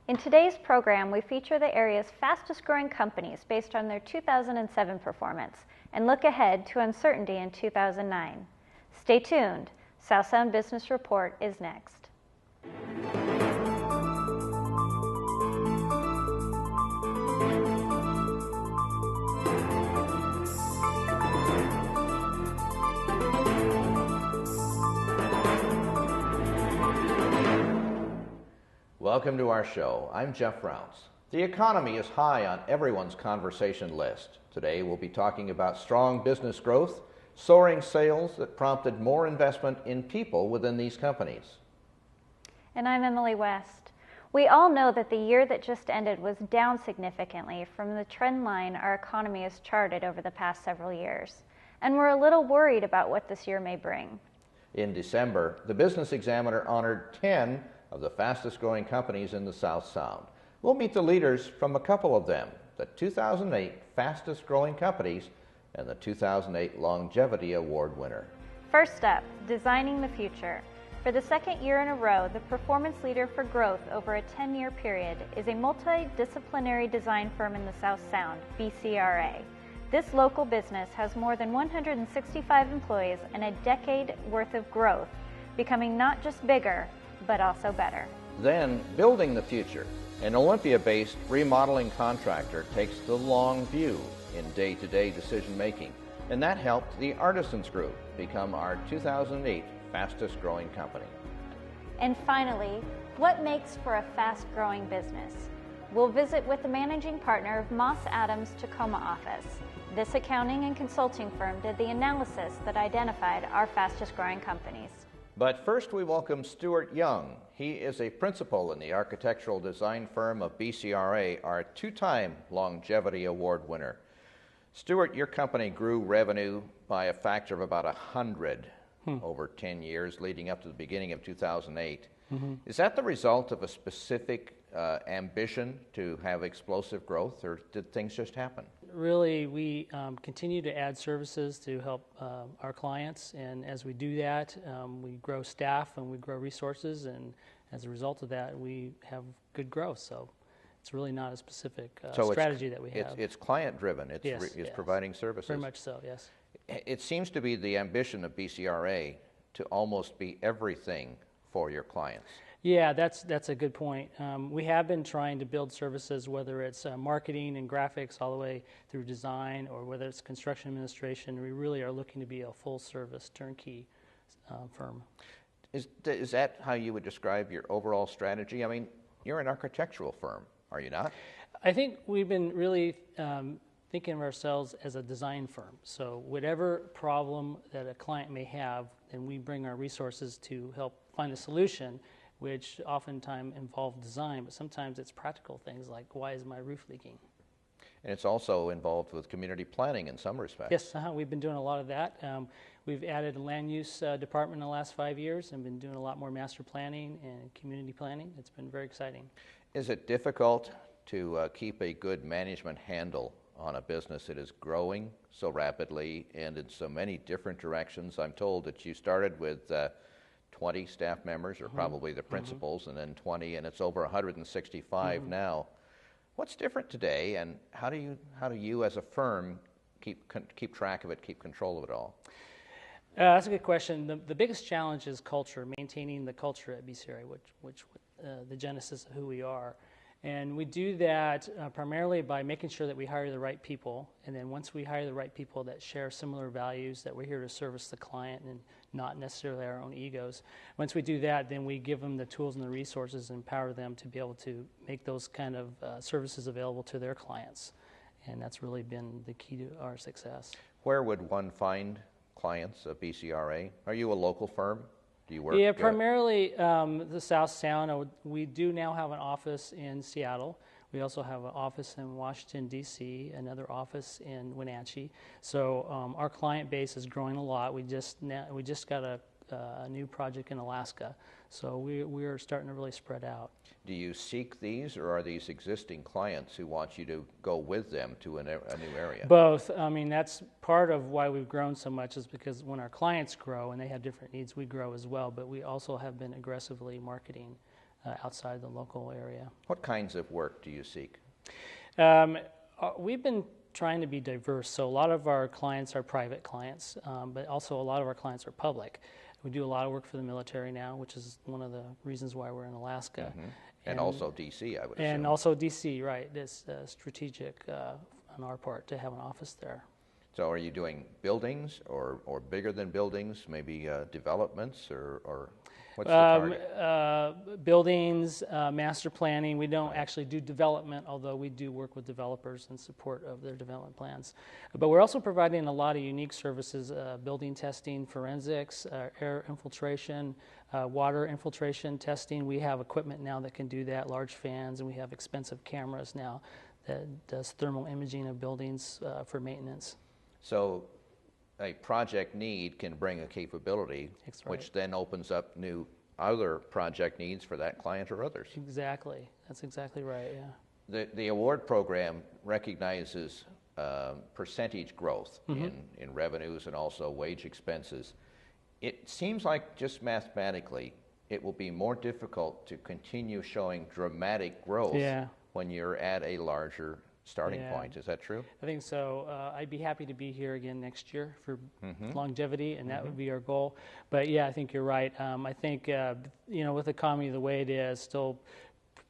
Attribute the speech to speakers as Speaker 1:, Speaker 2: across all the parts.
Speaker 1: In today's program, we feature the area's fastest growing companies based on their 2007 performance and look ahead to uncertainty in 2009. Stay tuned. South Sound Business Report is next.
Speaker 2: Welcome to our show. I'm Jeff Rounce. The economy is high on everyone's conversation list. Today we'll be talking about strong business growth, soaring sales that prompted more investment in people within these companies.
Speaker 1: And I'm Emily West. We all know that the year that just ended was down significantly from the trend line our economy has charted over the past several years. And we're a little worried about what this year may bring.
Speaker 2: In December, the Business Examiner honored 10 of the fastest growing companies in the South Sound. We'll meet the leaders from a couple of them, the 2008 fastest growing companies and the 2008 Longevity Award winner.
Speaker 1: First up, designing the future. For the second year in a row, the performance leader for growth over a 10-year period is a multidisciplinary design firm in the South Sound, BCRA. This local business has more than 165 employees and a decade worth of growth, becoming not just bigger, but also better.
Speaker 2: Then, building the future. An Olympia-based remodeling contractor takes the long view in day-to-day decision-making, and that helped the Artisan Group become our 2008 fastest-growing company.
Speaker 1: And finally, what makes for a fast-growing business? We'll visit with the managing partner of Moss Adams Tacoma office. This accounting and consulting firm did the analysis that identified our fastest-growing companies.
Speaker 2: But first we welcome Stewart Young. He is a principal in the architectural design firm of BCRA, our two-time Longevity Award winner. Stewart, your company grew revenue by a factor of about 100 over 10 years leading up to the beginning of 2008. Is that the result of a specific ambition to have explosive growth, or did things just happen?
Speaker 3: Really, we continue to add services to help our clients, and as we do that, we grow staff and we grow resources, and as a result of that, we have good growth. So it's really not a specific strategy that we have.
Speaker 2: It's client-driven. It's,
Speaker 3: yes,
Speaker 2: it's providing services.
Speaker 3: Very much so, yes.
Speaker 2: It seems to be the ambition of BCRA to almost be everything for your clients.
Speaker 3: Yeah, that's a good point. We have been trying to build services, whether it's marketing and graphics all the way through design, or whether it's construction administration. We really are looking to be a full-service turnkey firm.
Speaker 2: Is that how you would describe your overall strategy? I mean, you're an architectural firm, are you not?
Speaker 3: I think we've been really thinking of ourselves as a design firm. So whatever problem that a client may have, and we bring our resources to help find a solution, which oftentimes involve design, but sometimes it's practical things like, why is my roof leaking?
Speaker 2: And it's also involved with community planning in some respects.
Speaker 3: Yes, we've been doing a lot of that. We've added a land use department in the last 5 years and been doing a lot more master planning and community planning. It's been very exciting. Is
Speaker 2: it difficult to keep a good management handle on a business that is growing so rapidly and in so many different directions? I'm told that you started with 20 staff members, or probably the principals, and then 20, and it's over 165 now. What's different today, and how do you as a firm keep track of it, keep control of it all?
Speaker 3: That's a good question. The biggest challenge is culture, maintaining the culture at BCRA, which the genesis of who we are. And we do that primarily by making sure that we hire the right people, and then once we hire the right people that share similar values, that we're here to service the client and not necessarily our own egos. Once we do that, then we give them the tools and the resources and empower them to be able to make those kind of services available to their clients. And that's really been the key to our success.
Speaker 2: Where would one find clients of BCRA? Are you a local firm? Do you work?
Speaker 3: Yeah, primarily the South Sound. We do now have an office in Seattle. We also have an office in Washington, D.C., another office in Wenatchee. So our client base is growing a lot. We just got a new project in Alaska. So we are starting to really spread out.
Speaker 2: Do you seek these, or are these existing clients who want you to go with them to a new area?
Speaker 3: Both. I mean, that's part of why we've grown so much, is because when our clients grow and they have different needs, we grow as well. But we also have been aggressively marketing outside the local area.
Speaker 2: What kinds of work do you seek?
Speaker 3: We've been trying to be diverse, so a lot of our clients are private clients, but also a lot of our clients are public. We do a lot of work for the military now, which is one of the reasons why we're in Alaska.
Speaker 2: Mm-hmm. And also D.C., I would assume.
Speaker 3: And also D.C., right. It's strategic on our part to have an office there.
Speaker 2: So are you doing buildings or bigger than buildings, maybe developments, or what's the target?
Speaker 3: Buildings, master planning. We don't actually do development, although we do work with developers in support of their development plans. But we're also providing a lot of unique services, building testing, forensics, air infiltration, water infiltration testing. We have equipment now that can do that, large fans, and we have expensive cameras now that does thermal imaging of buildings for maintenance.
Speaker 2: So a project need can bring a capability, which then opens up new other project needs for that client or others.
Speaker 3: Exactly. That's exactly right, yeah.
Speaker 2: The award program recognizes percentage growth in revenues and also wage expenses. It seems like just mathematically it will be more difficult to continue showing dramatic growth when you're at a larger starting point. Is that true?
Speaker 3: I think so. I'd be happy to be here again next year for longevity, and that would be our goal. But yeah, I think you're right. I think with the economy the way it is, still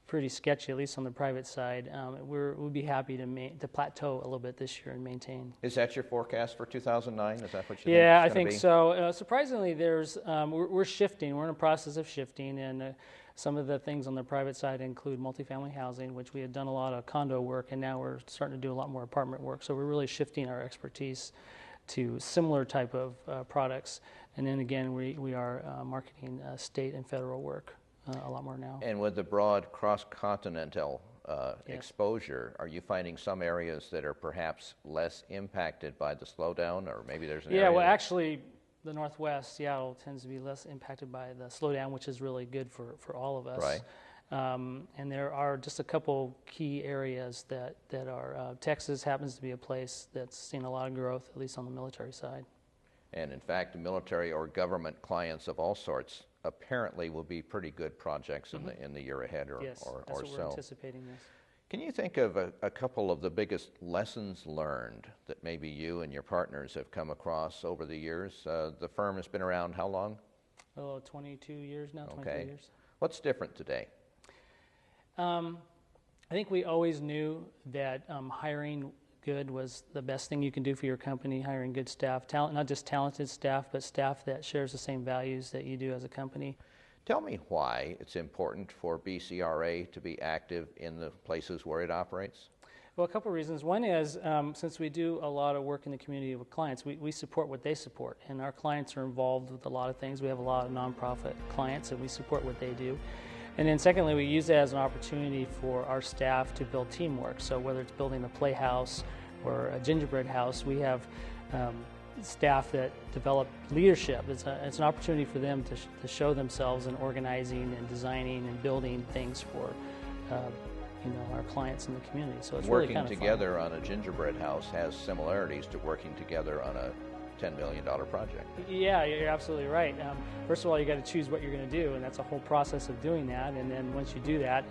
Speaker 3: pretty sketchy, at least on the private side. We'll be happy to plateau a little bit this year and maintain.
Speaker 2: Is that your forecast for 2009? Is that what you think?
Speaker 3: Yeah, I think so. Surprisingly, we're shifting. We're in a process of shifting, and some of the things on the private side include multifamily housing, which we had done a lot of condo work, and now we're starting to do a lot more apartment work. So we're really shifting our expertise to similar type of products. And then again, we are marketing state and federal work a lot more now. And
Speaker 2: with the broad cross-continental exposure, are you finding some areas that are perhaps less impacted by the slowdown, or maybe there's an area?
Speaker 3: Well, actually, the Northwest, Seattle, tends to be less impacted by the slowdown, which is really good for all of us.
Speaker 2: Right.
Speaker 3: And there are just a couple key areas that are, Texas happens to be a place that's seen a lot of growth, at least on the military side.
Speaker 2: And in fact, the military or government clients of all sorts apparently will be pretty good projects in the year ahead or
Speaker 3: that's
Speaker 2: so.
Speaker 3: What we're anticipating, yes.
Speaker 2: Can you think of a couple of the biggest lessons learned that maybe you and your partners have come across over the years? The firm has been around how long?
Speaker 3: 22 years now, 23
Speaker 2: Okay.
Speaker 3: years.
Speaker 2: What's different today?
Speaker 3: I think we always knew that hiring good was the best thing you can do for your company, hiring good staff, not just talented staff, but staff that shares the same values that you do as a company.
Speaker 2: Tell me why it's important for BCRA to be active in the places where it operates.
Speaker 3: Well, a couple of reasons. One is since we do a lot of work in the community with clients, we support what they support, and our clients are involved with a lot of things. We have a lot of nonprofit clients, and we support what they do. And then secondly, we use that as an opportunity for our staff to build teamwork. So whether it's building a playhouse or a gingerbread house, we have staff that develop leadership. It's an opportunity for them to show themselves in organizing and designing and building things for our clients in the community. So it's
Speaker 2: working
Speaker 3: really kind of
Speaker 2: together
Speaker 3: fun.
Speaker 2: on a gingerbread house has similarities to working together on a $10 million project.
Speaker 3: Yeah, you're absolutely right. First of all, you got to choose what you're going to do, and that's a whole process of doing that. And then once you do that,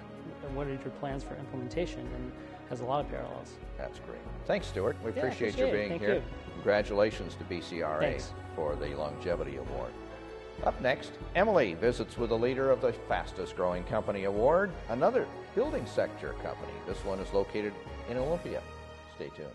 Speaker 3: what are your plans for implementation? And it has a lot of parallels.
Speaker 2: That's great. Thanks, Stewart. We appreciate
Speaker 3: you
Speaker 2: being
Speaker 3: Thank
Speaker 2: here.
Speaker 3: You.
Speaker 2: Congratulations to BCRA
Speaker 3: Thanks.
Speaker 2: for the Longevity Award. Up next, Emily visits with the leader of the Fastest Growing Company Award, another building sector company. This one is located in Olympia. Stay tuned.